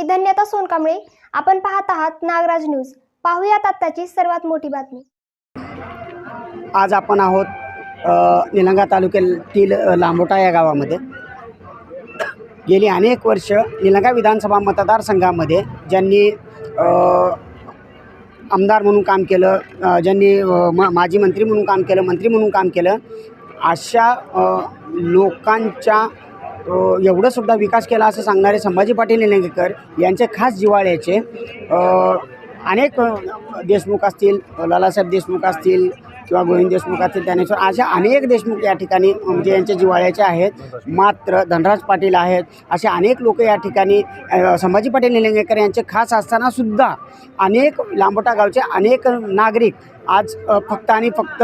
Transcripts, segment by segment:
मी धन्यता सोनकांबळे. आपण पाहत आहात नागराज न्यूज. पाहुयात आत्ताची सर्वात मोठी बातमी. आज आपण आहोत निलंगा तालुक्यातील लांबोटा या गावामध्ये. गेली अनेक वर्ष निलंगा विधानसभा मतदारसंघामध्ये ज्यांनी आमदार म्हणून काम केलं, ज्यांनी माजी मंत्री म्हणून काम केलं, मंत्री म्हणून काम केलं, अशा लोकांच्या एवढंसुद्धा विकास केला असं सांगणारे संभाजी पाटील निलंगेकर यांचे खास जिव्हाळ्याचे अनेक देशमुख असतील, लालासाहेब देशमुख असतील किंवा गोविंद देशमुख असतील, त्यानुसार अशा अनेक देशमुख या ठिकाणी म्हणजे यांचे जिव्हाळ्याचे आहेत. मात्र धनराज पाटील आहेत, असे अनेक लोक या ठिकाणी संभाजी पाटील निलंगेकर यांचे खास असतानासुद्धा अनेक लांबोटा गावचे अनेक नागरिक आज फक्त आणि फक्त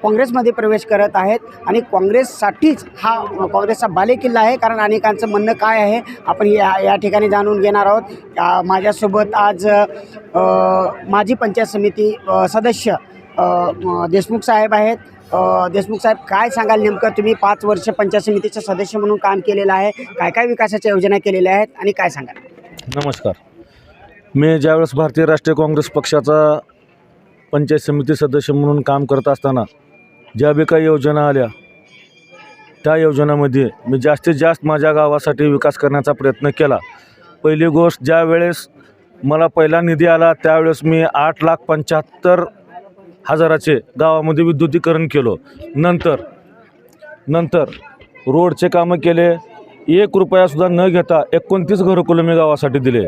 काँग्रेसमध्ये प्रवेश करत आहेत. आणि काँग्रेससाठीच हा काँग्रेसचा बालेकिल्ला आहे. कारण अनेकांचं म्हणणं काय आहे आपण या ठिकाणी जाणून घेणार आहोत. माझ्यासोबत आज माजी पंचायत समिती सदस्य देशमुख साहेब आहेत. देशमुख साहेब, काय सांगाल नेमकं, तुम्ही 5 वर्ष पंचायत समितीचे सदस्य म्हणून काम केलेलं आहे, काय काय विकासाच्या योजना केलेल्या आहेत आणि काय सांगाल? नमस्कार. मी ज्यावेळेस भारतीय राष्ट्रीय काँग्रेस पक्षाचा पंचायत समिती सदस्य म्हणून काम करत असताना ज्या बी काही योजना आल्या त्या योजनामध्ये मी जास्तीत जास्त माझ्या गावासाठी विकास करण्याचा प्रयत्न केला. पहिली गोष्ट, ज्या वेळेस मला पहिला निधी आला त्यावेळेस मी 8,75,000 गावामध्ये विद्युतीकरण केलं. नंतर रोडचे कामं केले. 1 रुपयासुद्धा न घेता 29 घरकुलं मी गावासाठी दिले.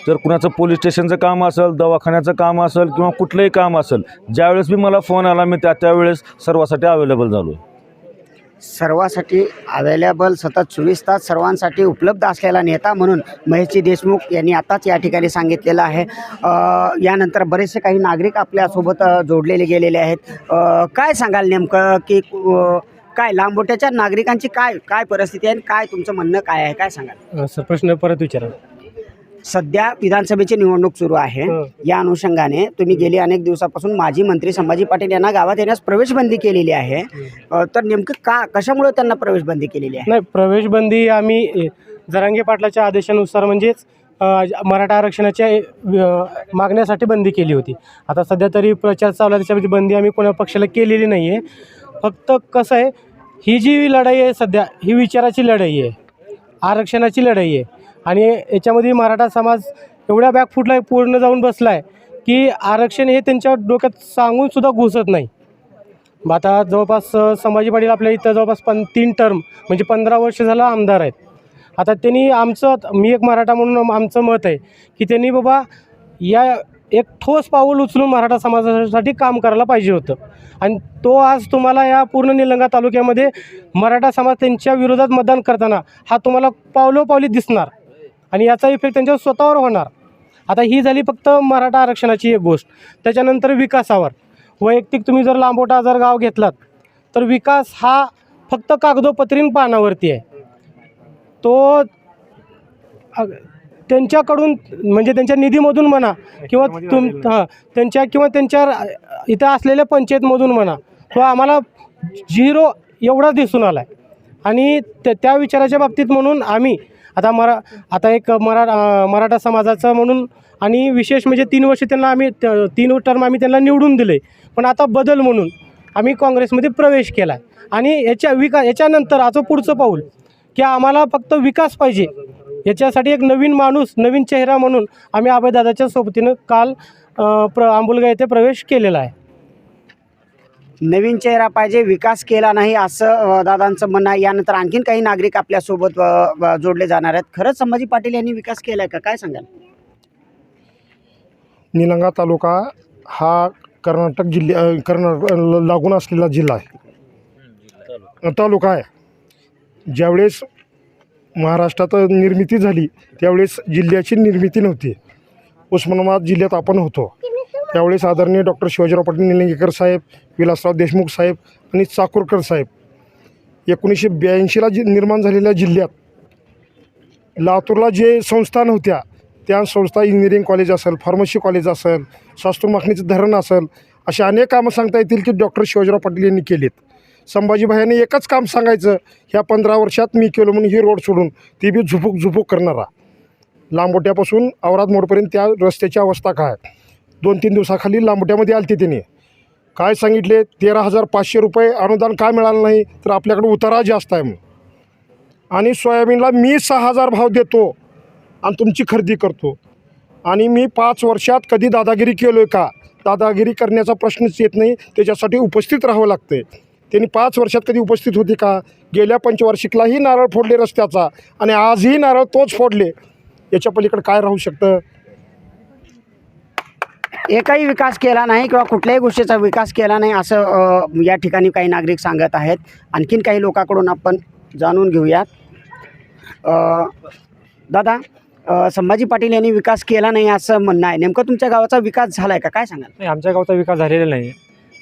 जर कुणाचं पोलीस स्टेशनचं काम असेल, दवाखान्याचं काम असेल किंवा कुठलंही काम असेल, ज्यावेळेस मी मला फोन आला मी त्यावेळेस सर्वासाठी अवेलेबल झालो. सर्वासाठी अवेलेबल, सतत 24 तास सर्वांसाठी उपलब्ध असलेला नेता म्हणून महेशजी देशमुख यांनी आताच या ठिकाणी सांगितलेलं आहे. यानंतर बरेचसे काही नागरिक आपल्यासोबत जोडलेले गेलेले आहेत. काय सांगाल नेमकं की काय लांबोट्याच्या नागरिकांची काय परिस्थिती आहे, काय तुमचं म्हणणं काय आहे, काय सांगाल? सर, प्रश्न परत विचारा. सध्या विधानसभेची निवडणूक सुरू आहे. या अनुषंगाने तुम्ही गेली अनेक दिवसापासून माजी मंत्री संभाजी पाटील यांना गावात येण्यास प्रवेशबंदी केलेली आहे. तर नेमकं कशामुळे त्यांना प्रवेशबंदी केलेली आहे? नाही, प्रवेशबंदी आम्ही जरांगे पाटलाच्या आदेशानुसार म्हणजेच मराठा आरक्षणाच्या मागण्यासाठी बंदी केली होती. आता सध्या तरी प्रचार चालू आहे, त्याच्यामध्ये बंदी आम्ही कोणा पक्षाला केलेली नाही आहे. फक्त कसं आहे, ही जी लढाई आहे सध्या, ही विचाराची लढाई आहे, आरक्षणाची लढाई आहे. आणि याच्यामध्ये मराठा समाज एवढ्या बॅकफुटला पूर्ण जाऊन बसला आहे की आरक्षण हे त्यांच्या डोक्यात सांगूनसुद्धा घुसत नाही. आता जवळपास संभाजी पाटील आपल्या इथं जवळपास 3 टर्म म्हणजे 15 वर्ष झालं आमदार आहेत. आता त्यांनी मी एक मराठा म्हणून आमचं मत आहे की त्यांनी बाबा एक ठोस पाऊल उचलून मराठा समाजासाठी काम करायला पाहिजे होतं. आणि तो आज तुम्हाला या पूर्ण निलंगा तालुक्यामध्ये मराठा समाज त्यांच्या विरोधात मतदान करताना हा तुम्हाला पावलोपावली दिसणार आणि याचा इफेक्ट त्यांच्यावर स्वतःवर होणार. आता ही झाली फक्त मराठा आरक्षणाची एक गोष्ट. त्याच्यानंतर विकासावर वैयक्तिक तुम्ही जर लांबोटा गाव घेतलात तर विकास हा फक्त कागदोपत्रीन पानावरती आहे. तो त्यांच्याकडून म्हणजे त्यांच्या निधीमधून म्हणा किंवा त्यांच्या इथं असलेल्या पंचायतमधून म्हणा, तो आम्हाला 0 एवढा दिसून आला आहे. आणि त्या विचाराच्या बाबतीत म्हणून आम्ही आता एक मराठा समाजाचं म्हणून आणि विशेष म्हणजे 3 वर्ष त्यांना आम्ही 3 टर्म आम्ही त्यांना निवडून दिले. पण आता बदल म्हणून आम्ही काँग्रेसमध्ये प्रवेश केला आहे. आणि याच्यानंतर आता पुढचं पाऊल की आम्हाला फक्त विकास पाहिजे, याच्यासाठी एक नवीन माणूस, नवीन चेहरा म्हणून आम्ही अभयदादाच्या सोबतीनं काल आंबुलगा येथे प्रवेश केलेला आहे. नवीन चेहरा पाहिजे, विकास केला नाही असं दादांचं म्हणणं आहे. यानंतर आणखीन काही नागरिक आपल्यासोबत जोडले जाणार आहेत. खरंच संभाजी पाटील यांनी विकास केला आहे का, काय सांगाल? निलंगा तालुका हा कर्नाटक लागून असलेला जिल्हा आहे, तालुका आहे. ज्यावेळेस महाराष्ट्रात निर्मिती झाली त्यावेळेस जिल्ह्याची निर्मिती नव्हती. उस्मानाबाद जिल्ह्यात आपण होतो त्यावेळेस आदरणीय डॉक्टर शिवाजीराव पाटील निलंगेकर साहेब, विलासराव देशमुख साहेब आणि चाकूरकर साहेब 1982ला निर्माण झालेल्या जिल्ह्यात लातूरला जे संस्था नव्हत्या त्या संस्था, इंजिनिअरिंग कॉलेज असेल, फार्मसी कॉलेज असेल, शास्त्र माखणीचं धरण असेल, अशी अनेक कामं सांगता येतील की डॉक्टर शिवाजीराव पाटील यांनी केलीत. संभाजीभाईंनी एकच काम सांगायचं, ह्या 15 वर्षात मी केलं म्हणून ही रोड सोडून ती बी झुपूक करणारा. लांबोट्यापासून औराद मोडपर्यंत त्या रस्त्याची अवस्था काय. 2-3 दिवसाखाली लांबोट्यामध्ये आलते त्याने काय सांगितले, 13,500 रुपये अनुदान काय मिळालं नाही, तर आपल्याकडे उतारा जास्त आहे म्हणून. आणि सोयाबीनला मी 6,000 भाव देतो आणि तुमची खरेदी करतो. आणि मी 5 वर्षात कधी दादागिरी केलो आहे का? दादागिरी करण्याचा प्रश्नच येत नाही, त्याच्यासाठी उपस्थित राहावं लागते. त्यांनी 5 वर्षात कधी उपस्थित होती का? गेल्या पंचवार्षिकलाही नारळ फोडले रस्त्याचा आणि आजही नारळ तोच फोडले. याच्या पलीकडे काय राहू शकतं? एकही विकास केला नाही किंवा कुठल्याही गोष्टीचा विकास केला नाही असं या ठिकाणी काही नागरिक सांगत आहेत. आणखीन काही लोकांकडून आपण जाणून घेऊयात. दादा, संभाजी पाटील यांनी विकास केला नाही असं म्हणणं आहे. नेमकं तुमच्या गावाचा विकास झाला आहे का, काय सांगाल? नाही, आमच्या गावचा विकास झालेला नाही.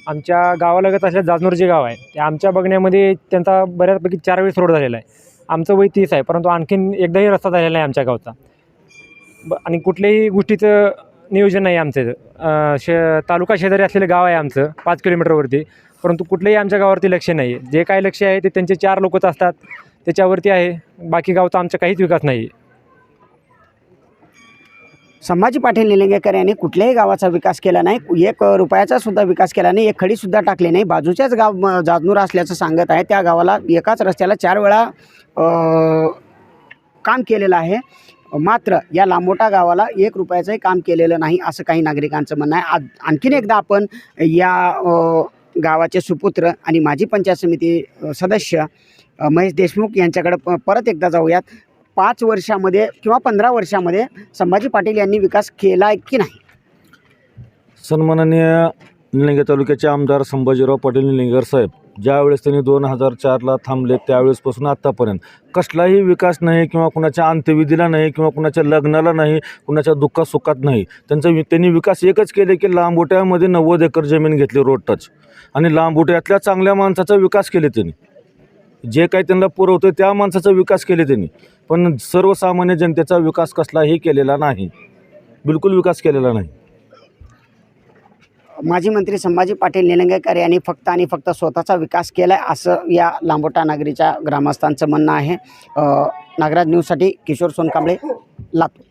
आमच्या गावालगत असलेलं जाजनूर जे गाव आहे ते आमच्या बघण्यामध्ये त्यांचा बऱ्यापैकी 4 वेळेस रोड झालेला आहे. आमचं वय 30 आहे, परंतु आणखीन एकदाही रस्ता झालेला नाही आमच्या गावचा. आणि कुठल्याही गोष्टीचं नियोजन नाही आमचं. तालुका शेजारी असलेलं गाव आहे आमचं 5 किलोमीटरवरती, परंतु कुठलंही आमच्या गावावरती लक्ष नाही. जे काय लक्ष आहे ते त्यांचे 4 लोकच असतात त्याच्यावरती आहे. बाकी गावचा आमचा काहीच विकास नाही. संभाजी पाटील निलंगेकर यांनी कुठल्याही गावाचा विकास केला नाही. 1 रुपयाचा सुद्धा विकास केला नाही. 1 खडीसुद्धा टाकली नाही. बाजूच्याच गाव जाजनूर असल्याचं सांगत आहे. त्या गावाला एकाच रस्त्याला 4 वेळा काम केलेलं आहे. मात्र या लांबोटा गावाला 1 रुपयाचंही काम केलेलं नाही असं काही नागरिकांचं म्हणणं आहे. आणखीन एकदा आपण या गावाचे सुपुत्र आणि माजी पंचायत समिती सदस्य महेश देशमुख यांच्याकडे परत एकदा जाऊयात. 5 वर्षामध्ये किंवा 15 वर्षामध्ये संभाजी पाटील यांनी विकास केला आहे की नाही? सन्माननीय निलंगे तालुक्याचे आमदार संभाजीराव पाटील निलंगेकर साहेब ज्यावेळेस त्यांनी 2004ला थांबले त्यावेळेसपासून आत्तापर्यंत कसलाही विकास नाही किंवा कुणाच्या अंत्यविधीला नाही किंवा कुणाच्या लग्नाला नाही, कुणाच्या दुःखात सुखात नाही. त्यांनी विकास एकच केले की लांबोट्यामध्ये 90 एकर जमीन घेतली रोड टच आणि लांबोट्यातल्या चांगल्या माणसाचा विकास केले त्यांनी. जे काही त्यांना पुरवतं त्या माणसाचा विकास केले त्यांनी, पण सर्वसामान्य जनतेचा विकास कसलाही केलेला नाही. बिलकुल विकास केलेला नाही. माजी मंत्री संभाजी पाटील निलंगेकर यांनी फक्त आणि फक्त स्वतःचा विकास केला आहे असं या लांबोटा नगरीच्या ग्रामस्थांचं म्हणणं आहे. नागराज न्यूजसाठी किशोर सोनकांबळे, लातूर.